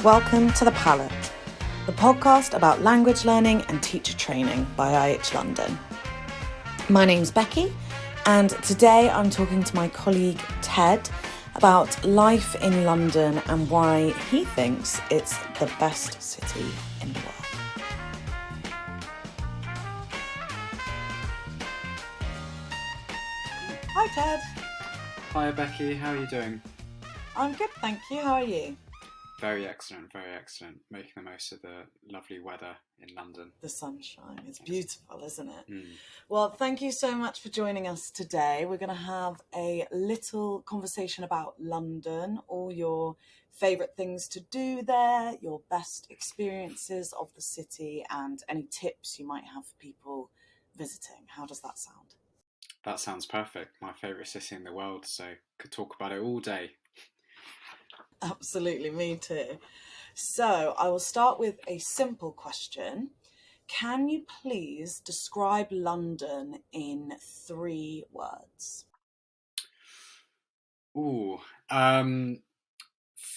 welcome to the PALLATT, the podcast about language learning and teacher training by IH London. My name's Becky, and today I'm talking to my colleague Ted about life in London and why he thinks it's the best city in the world. Hi Ted. Hi Becky, how are you doing? I'm good, thank you. How are you? Very excellent, very excellent. Making the most of the lovely weather in London. The sunshine. It's beautiful, isn't it? Mm. Well, thank you so much for joining us today. We're going to have a little conversation about London, all your favourite things to do there, your best experiences of the city, and any tips you might have for people visiting. How does that sound? That sounds perfect. My favourite city in the world, so could talk about it all day. Absolutely, me too. So I will start with a simple question. Can you please describe London in 3 words? Ooh,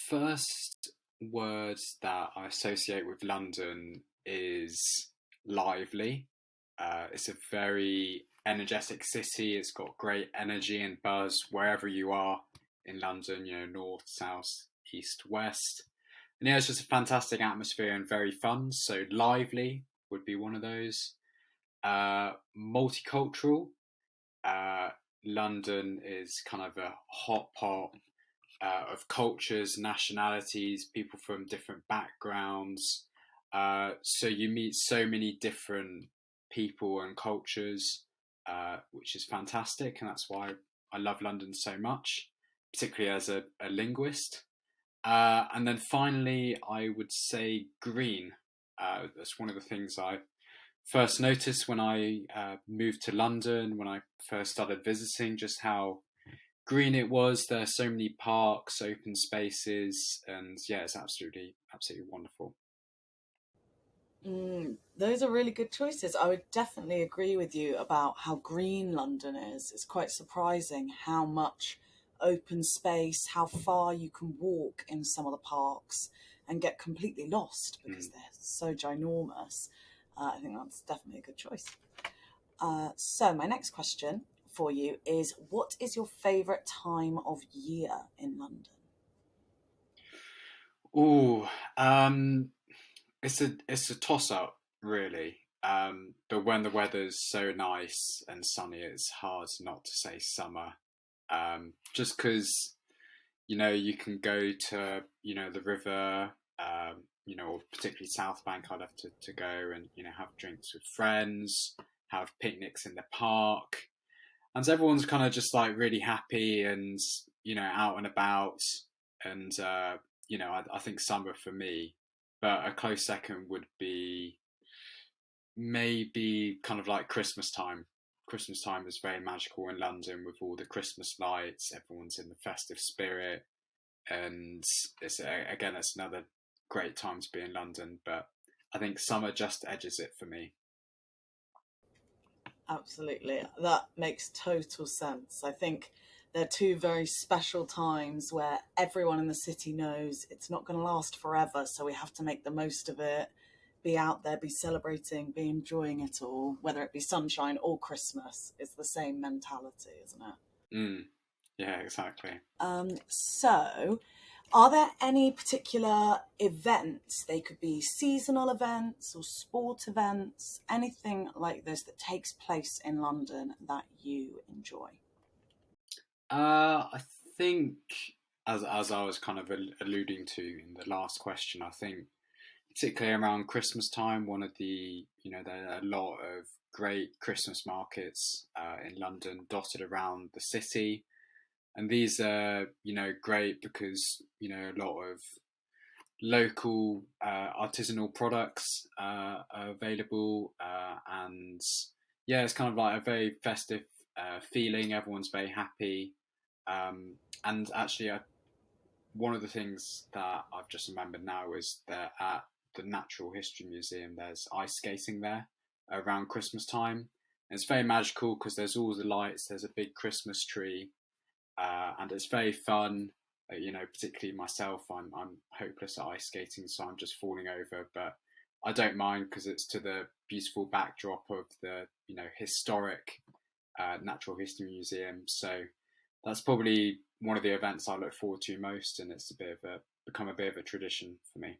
first word that I associate with London is lively. It's a very energetic city. It's got great energy and buzz wherever you are in London, north, south, east, west. And it's just a fantastic atmosphere and very fun. So lively would be one of those. Multicultural. London is kind of a hot pot of cultures, nationalities, people from different backgrounds. So you meet so many different people and cultures, which is fantastic. And that's why I love London so much, particularly as a linguist. And then finally, I would say green. That's one of the things I first noticed when I moved to London, when I first started visiting, just how green it was. There are so many parks, open spaces, and yeah, it's absolutely wonderful. Those are really good choices. I would definitely agree with you about how green London is. It's quite surprising how much open space, how far you can walk in some of the parks and get completely lost because they're so ginormous. I think that's definitely a good choice. So my next question for you is, what is your favourite time of year in London? Ooh, it's a toss up, really. But when the weather's so nice and sunny, it's hard not to say summer. Just because you can go to the river, or particularly South Bank. I love to go and have drinks with friends, have picnics in the park, and so everyone's kind of just like really happy and out and about. And I think summer for me, but a close second would be maybe kind of like Christmas time. Christmas time is very magical in London with all the Christmas lights. Everyone's in the festive spirit, and it's another great time to be in London. But I think summer just edges it for me. Absolutely. That makes total sense. I think they're 2 very special times where everyone in the city knows it's not going to last forever, so we have to make the most of it, be out there, be celebrating, be enjoying it all, whether it be sunshine or Christmas. It's the same mentality, isn't it? Yeah, exactly. So are there any particular events? They could be seasonal events or sport events, anything like this that takes place in London that you enjoy? I think, as I was kind of alluding to in the last question, I think particularly around Christmas time, one of the there are a lot of great Christmas markets in London dotted around the city. And these are, great because, a lot of local artisanal products are available. And yeah, it's kind of like a very festive feeling. Everyone's very happy. And actually, one of the things that I've just remembered now is that at the Natural History Museum, there's ice skating there around Christmas time. And it's very magical because there's all the lights, there's a big Christmas tree. And it's very fun. Particularly myself, I'm hopeless at ice skating, so I'm just falling over. But I don't mind because it's to the beautiful backdrop of the historic Natural History Museum. So that's probably one of the events I look forward to most, and it's become a bit of a tradition for me.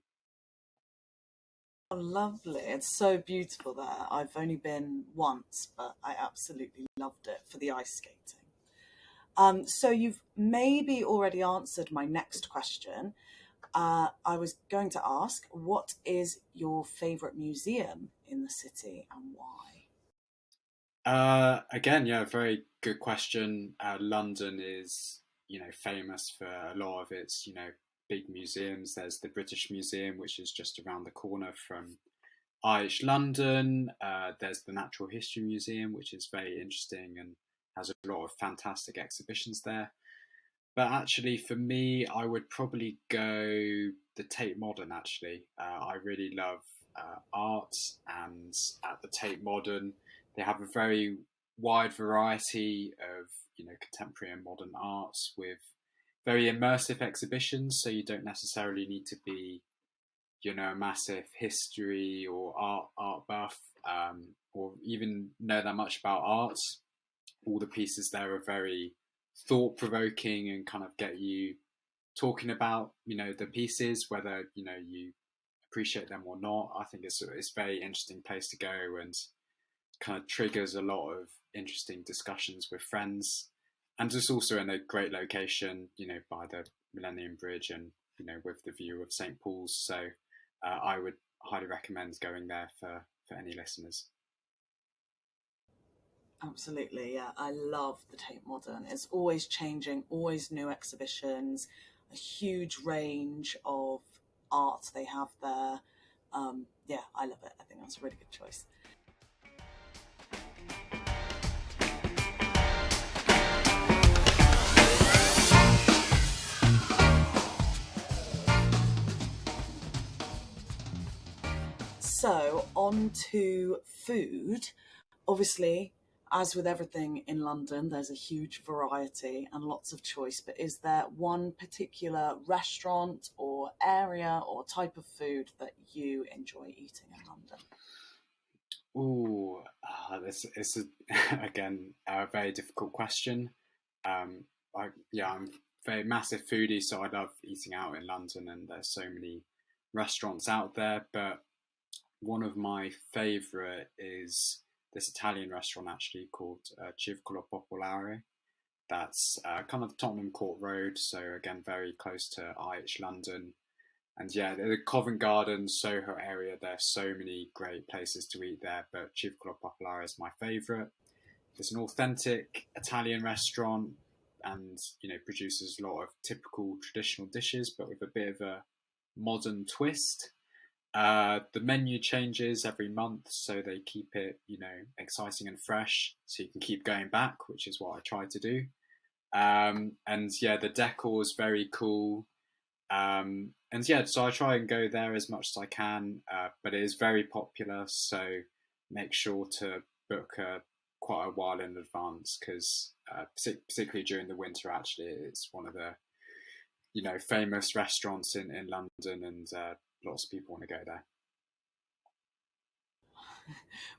Oh, lovely. It's so beautiful there. I've only been once, but I absolutely loved it for the ice skating. So you've maybe already answered my next question. I was going to ask, what is your favourite museum in the city and why? Again, yeah, very good question. London is, famous for a lot of its, big museums. There's the British Museum, which is just around the corner from IH London. There's the Natural History Museum, which is very interesting and has a lot of fantastic exhibitions there. But actually, for me, I would probably go the Tate Modern. Actually, I really love art, and at the Tate Modern, they have a very wide variety of contemporary and modern arts with very immersive exhibitions. So you don't necessarily need to be a massive history or art buff, or even know that much about art. All the pieces there are very thought provoking and kind of get you talking about the pieces, whether you appreciate them or not. I think it's a very interesting place to go and kind of triggers a lot of interesting discussions with friends, and just also in a great location, by the Millennium Bridge and with the view of St Paul's. So I would highly recommend going there for any listeners. Absolutely, yeah. I love the Tate Modern. It's always changing, always new exhibitions, a huge range of art they have there. Yeah, I love it. I think that's a really good choice. So, on to food. Obviously, as with everything in London, there's a huge variety and lots of choice. But is there one particular restaurant or area or type of food that you enjoy eating in London? Oh, this is again a very difficult question. Um, I'm a very massive foodie, so I love eating out in London, and there's so many restaurants out there. But one of my favourite is this Italian restaurant actually called Circolo Popolare. That's kind of Tottenham Court Road, so again very close to IH London. And yeah, the Covent Garden, Soho area, there's so many great places to eat there, but Circolo Popolare is my favourite. It's an authentic Italian restaurant and, produces a lot of typical traditional dishes, but with a bit of a modern twist. The menu changes every month, so they keep it, exciting and fresh, so you can keep going back, which is what I try to do. And yeah, the decor is very cool. And yeah, so I try and go there as much as I can, but it is very popular, so make sure to book quite a while in advance because, particularly during the winter, actually, it's one of the famous restaurants in London, and lots of people want to go there.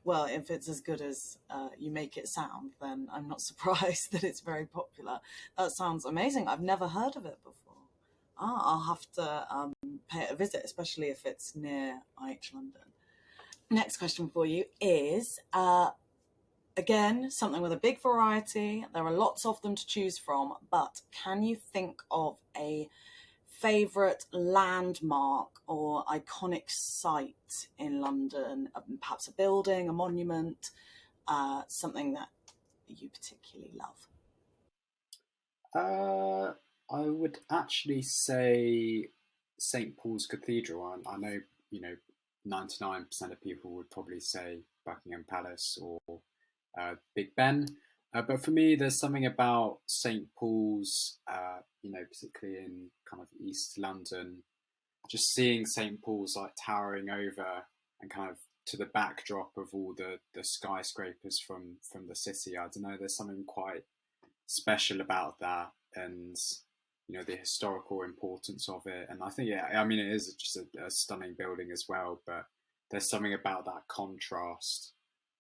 Well, if it's as good as you make it sound, then I'm not surprised that it's very popular. That sounds amazing. I've never heard of it before. I'll have to pay it a visit, especially if it's near IH London. Next question for you is again, something with a big variety. There are lots of them to choose from, but can you think of a favourite landmark or iconic site in London? Perhaps a building, a monument, something that you particularly love? Uh, I would actually say St Paul's Cathedral. I know 99% of people would probably say Buckingham Palace or Big Ben. But for me, there's something about St Paul's, particularly in kind of East London, just seeing St Paul's like towering over and kind of to the backdrop of all the skyscrapers from the city. I don't know. There's something quite special about that, and the historical importance of it. And I think, yeah, I mean, it is just a stunning building as well, but there's something about that contrast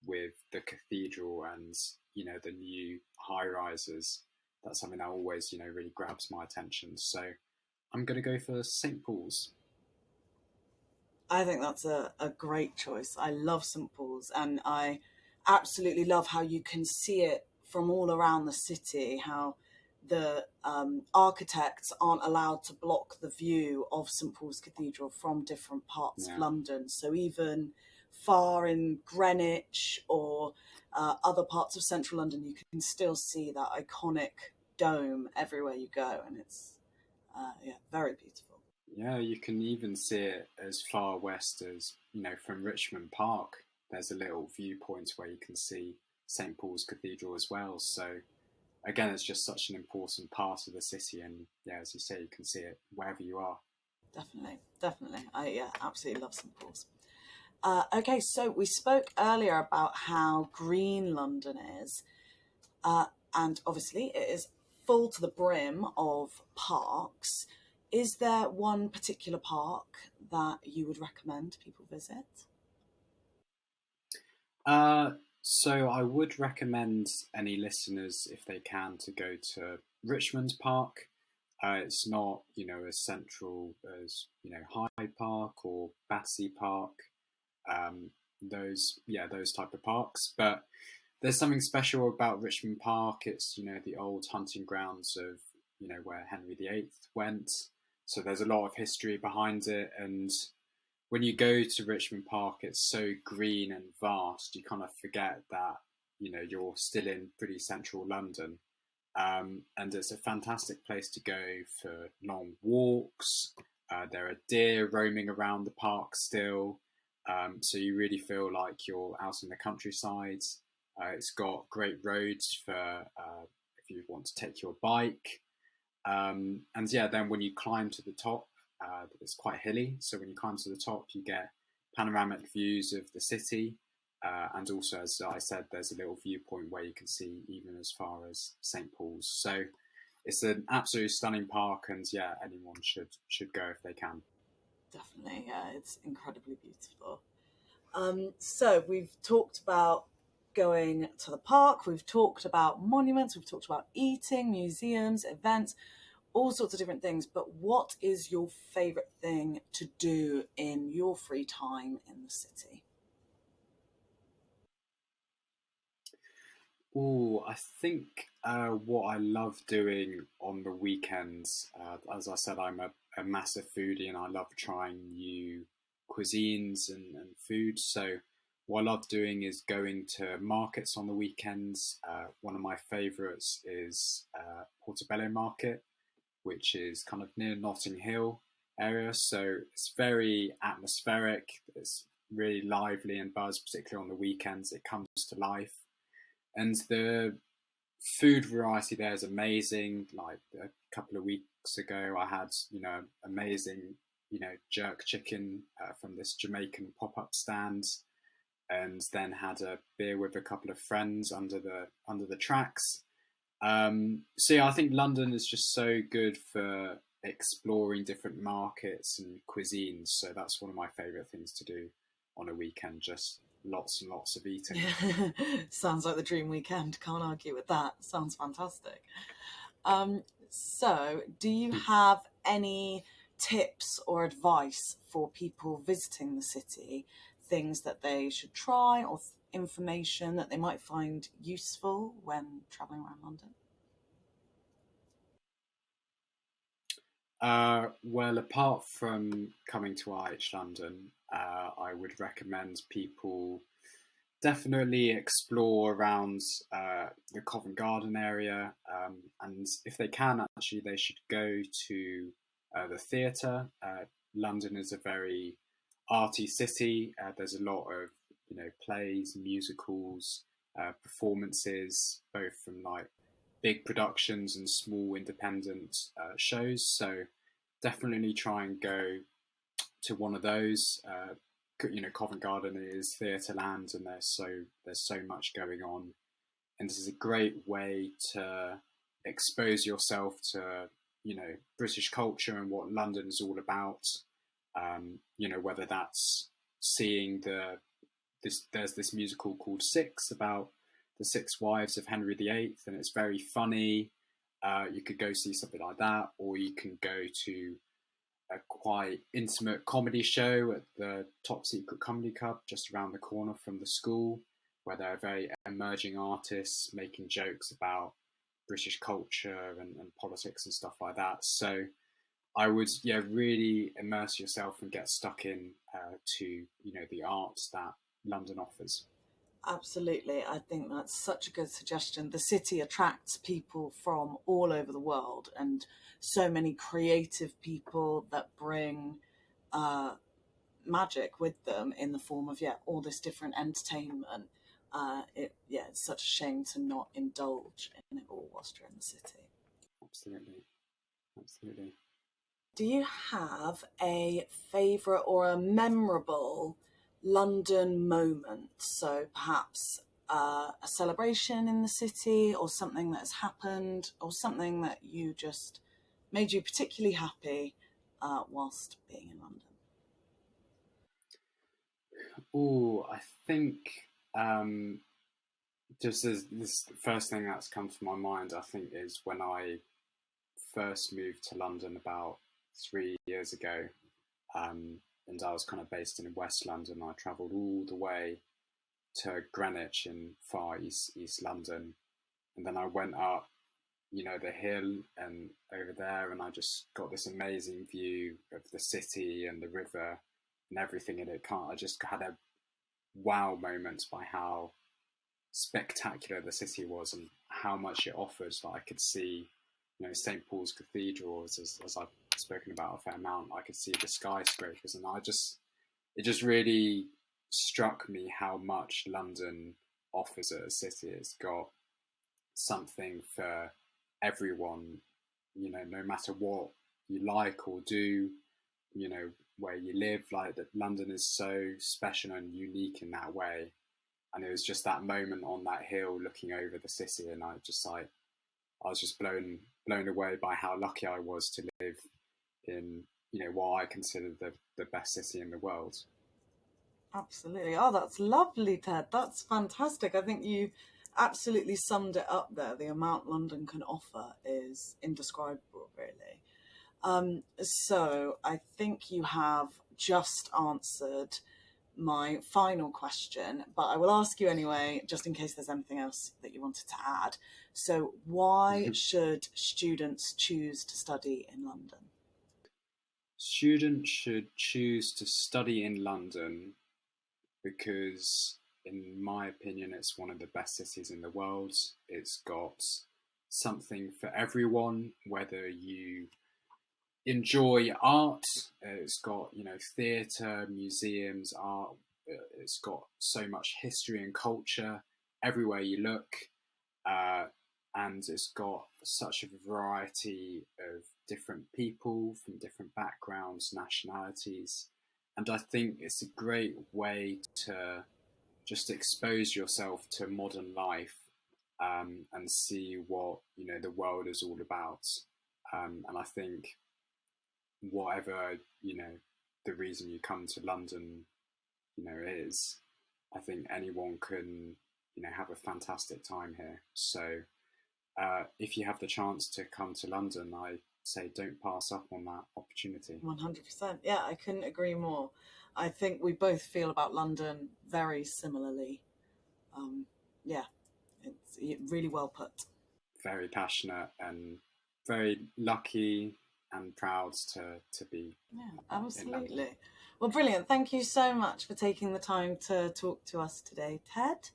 with the cathedral and, the new high rises. That's something that always, really grabs my attention. So I'm going to go for St. Paul's. I think that's a great choice. I love St. Paul's, and I absolutely love how you can see it from all around the city, how the architects aren't allowed to block the view of St. Paul's Cathedral from different parts of Yeah. London. So even far in Greenwich or other parts of central London, you can still see that iconic dome everywhere you go, and it's yeah, very beautiful. Yeah, you can even see it as far west as, from Richmond Park. There's a little viewpoint where you can see St. Paul's Cathedral as well. So, again, it's just such an important part of the city. And yeah, as you say, you can see it wherever you are. Definitely, definitely. I yeah, absolutely love St Paul's. Okay, so we spoke earlier about how green London is, uh, and obviously it is full to the brim of parks. Is there one particular park that you would recommend people visit? Uh, so I would recommend any listeners, if they can, to go to Richmond Park. It's not, as central as, Hyde Park or Battersea Park. Those type of parks. But there's something special about Richmond Park. It's, the old hunting grounds of, where Henry VIII went. So there's a lot of history behind it. And when you go to Richmond Park, it's so green and vast, you kind of forget that, you're still in pretty central London. And it's a fantastic place to go for long walks. There are deer roaming around the park still. So you really feel like you're out in the countryside. It's got great roads for if you want to take your bike. And yeah, then when you climb to the top, it's quite hilly. So when you climb to the top, you get panoramic views of the city. And also, as I said, there's a little viewpoint where you can see even as far as St. Paul's. So it's an absolutely stunning park, and yeah, anyone should go if they can. Definitely, yeah, it's incredibly beautiful. So we've talked about going to the park, we've talked about monuments, we've talked about eating, museums, events, all sorts of different things. But what is your favourite thing to do in your free time in the city? Oh, I think what I love doing on the weekends, as I said, I'm a massive foodie and I love trying new cuisines and food. So, what I love doing is going to markets on the weekends. One of my favourites is Portobello Market, which is kind of near Notting Hill area. So, it's very atmospheric, it's really lively and buzz, particularly on the weekends. It comes to life, and the food variety there is amazing. Like a couple of weeks ago, I had amazing jerk chicken from this Jamaican pop up stand, and then had a beer with a couple of friends under the tracks. So yeah, I think London is just so good for exploring different markets and cuisines. So that's one of my favourite things to do on a weekend. Just lots and lots of eating. Sounds like the dream weekend. Can't argue with that. Sounds fantastic. So, do you have any tips or advice for people visiting the city? Things that they should try or information that they might find useful when travelling around London? Well, apart from coming to IH London, I would recommend people definitely explore around the Covent Garden area, and if they can, actually, they should go to the theatre. London is a very arty city. There's a lot of plays, musicals, performances, both from like big productions and small independent shows. So definitely try and go to one of those. Covent Garden is theatre land, and there's so much going on, and this is a great way to expose yourself to British culture and what London's all about. Whether that's seeing there's this musical called Six about the six wives of Henry VIII, and it's very funny. You could go see something like that, or you can go to a quite intimate comedy show at the Top Secret Comedy Club just around the corner from the school, where there are very emerging artists making jokes about British culture and politics and stuff like that. So I would, really immerse yourself and get stuck in to the arts that London offers. Absolutely. I think that's such a good suggestion. The city attracts people from all over the world, and so many creative people that bring magic with them in the form of, all this different entertainment. It's such a shame to not indulge in it all whilst you're in the city. Absolutely. Absolutely. Do you have a favourite or a memorable London moment? So perhaps a celebration in the city, or something that has happened, or something that you just made you particularly happy whilst being in London? Oh, I think just as this first thing that's come to my mind, I think, is when I first moved to London about 3 years ago, and I was kind of based in West London. I travelled all the way to Greenwich in far East London, and then I went up, the hill and over there, and I just got this amazing view of the city and the river and everything in it. I just had a wow moment by how spectacular the city was and how much it offers. That I could see, St. Paul's Cathedral, as I've spoken about a fair amount. I could see the skyscrapers, and it just really struck me how much London offers as a city. It's got something for everyone, no matter what you like or do, where you live. Like, that London is so special and unique in that way. And it was just that moment on that hill looking over the city, and I was just blown away by how lucky I was to live in, what I consider the best city in the world. Absolutely. Oh, that's lovely, Ted. That's fantastic. I think you absolutely summed it up there. The amount London can offer is indescribable, really. So I think you have just answered my final question, but I will ask you anyway, just in case there's anything else that you wanted to add. So, why should students choose to study in London? Students should choose to study in London because, in my opinion, it's one of the best cities in the world. It's got something for everyone, whether you enjoy art. It's got, theatre, museums, art. It's got so much history and culture everywhere you look. And it's got such a variety of different people from different backgrounds, nationalities. And I think it's a great way to just expose yourself to modern life, and see what, the world is all about. And I think whatever, the reason you come to London, is, I think anyone can, have a fantastic time here. So if you have the chance to come to London, I say don't pass up on that opportunity. 100%. Yeah, I couldn't agree more. I think we both feel about London very similarly. Yeah, it's really well put. Very passionate and very lucky and proud to be Yeah, in London. absolutely. Well, brilliant. Thank you so much for taking the time to talk to us today, Ted,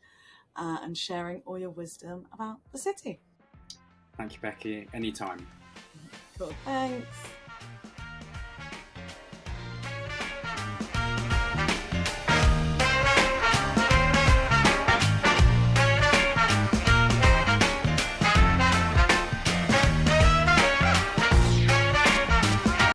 and sharing all your wisdom about the city. Thank you, Becky. Anytime. Cool. Thanks.